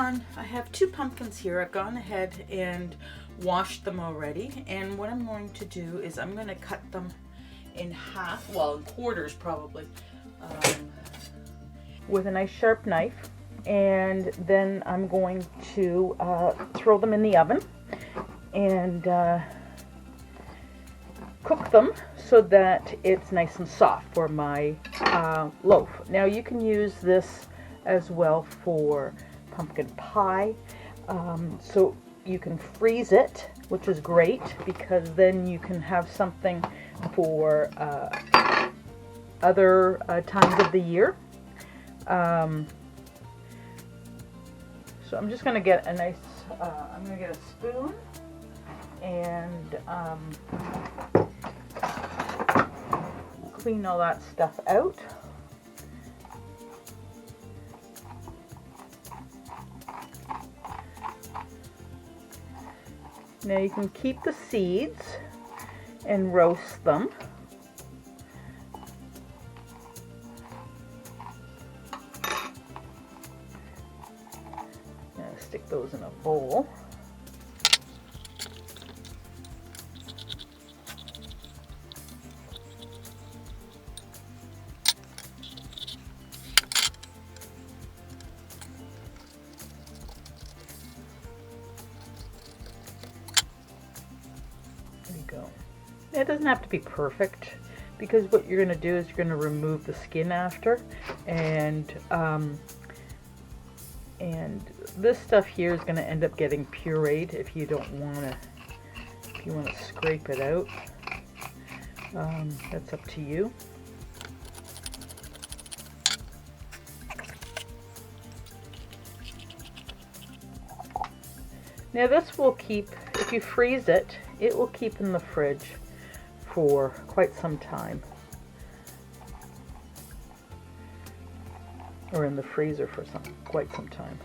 I have 2 pumpkins here. I've gone ahead and washed them already. And what I'm going to do is I'm going to cut them in half, well, in quarters probably, with a nice sharp knife. And then I'm going to throw them in the oven and cook them so that it's nice and soft for my loaf. Now you can use this as well for pumpkin pie. So you can freeze it, which is great because then you can have something for other times of the year. So I'm just going to get a nice, I'm going to get a spoon and clean all that stuff out. Now you can keep the seeds and roast them. Stick those in a bowl. There you go. It doesn't have to be perfect because what you're going to do is you're going to remove the skin after, and this stuff here is going to end up getting pureed if you don't want to, if you want to scrape it out. That's up to you. Now this will keep, if you freeze it, it will keep in the fridge for quite some time. Or in the freezer for quite some time.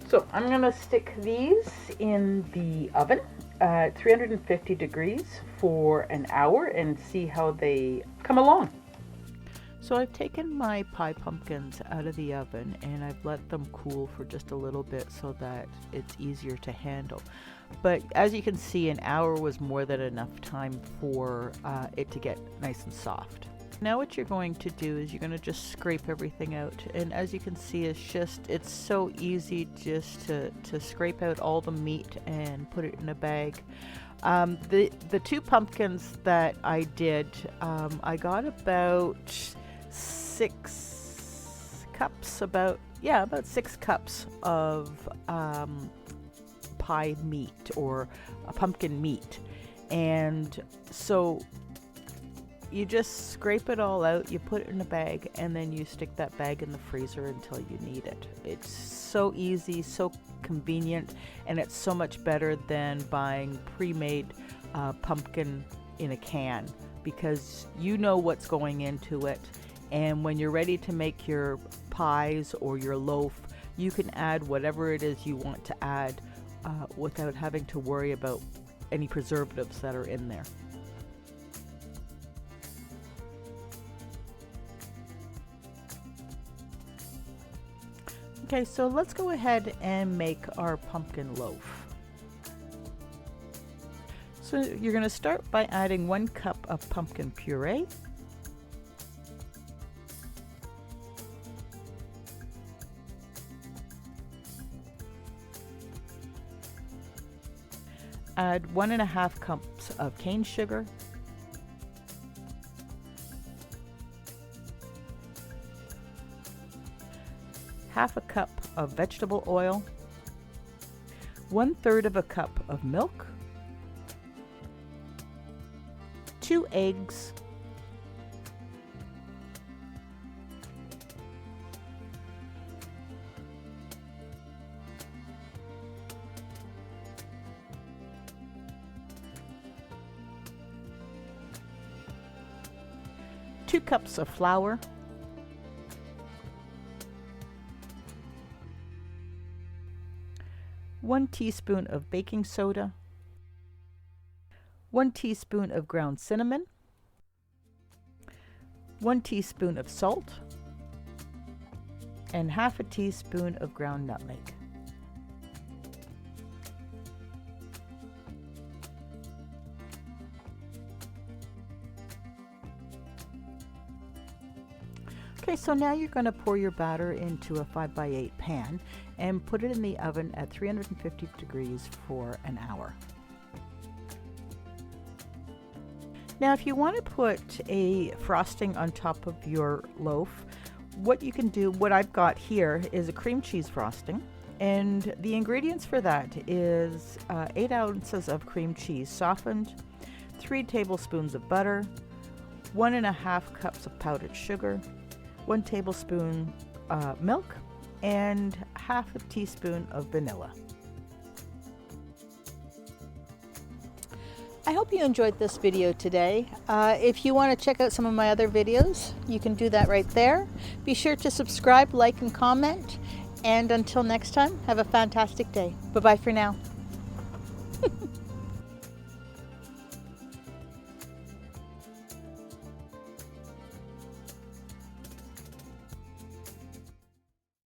So I'm going to stick these in the oven at 350 degrees for an hour and see how they come along. So I've taken my pie pumpkins out of the oven and I've let them cool for just a little bit so that it's easier to handle. But as you can see, an hour was more than enough time for it to get nice and soft. Now what you're going to do is you're going to just scrape everything out, and as you can see, it's so easy just to scrape out all the meat and put it in a bag. The 2 pumpkins that I did, I got about 6 cups, about 6 cups of pie meat or a pumpkin meat, and so you just scrape it all out, you put it in a bag, and then you stick that bag in the freezer until you need it. It's so easy, so convenient, and it's so much better than buying pre-made pumpkin in a can because you know what's going into it, and when you're ready to make your pies or your loaf, you can add whatever it is you want to add without having to worry about any preservatives that are in there. Okay, so let's go ahead and make our pumpkin loaf. So you're going to start by adding 1 cup of pumpkin puree, add 1.5 cups of cane sugar, half a cup of vegetable oil, 1/3 of a cup of milk, 2 eggs, 2 cups of flour, 1 teaspoon of baking soda, 1 teaspoon of ground cinnamon, 1 teaspoon of salt, and half a teaspoon of ground nutmeg. Okay, so now you're going to pour your batter into a 5x8 pan and put it in the oven at 350 degrees for an hour. Now, if you want to put a frosting on top of your loaf, what you can do, what I've got here is a cream cheese frosting, and the ingredients for that is 8 ounces of cream cheese softened, 3 tablespoons of butter, 1.5 cups of powdered sugar, 1 tablespoon milk, and half a teaspoon of vanilla. I hope you enjoyed this video today. If you want to check out some of my other videos, you can do that right there. Be sure to subscribe, like, and comment. And until next time, have a fantastic day. Bye-bye for now.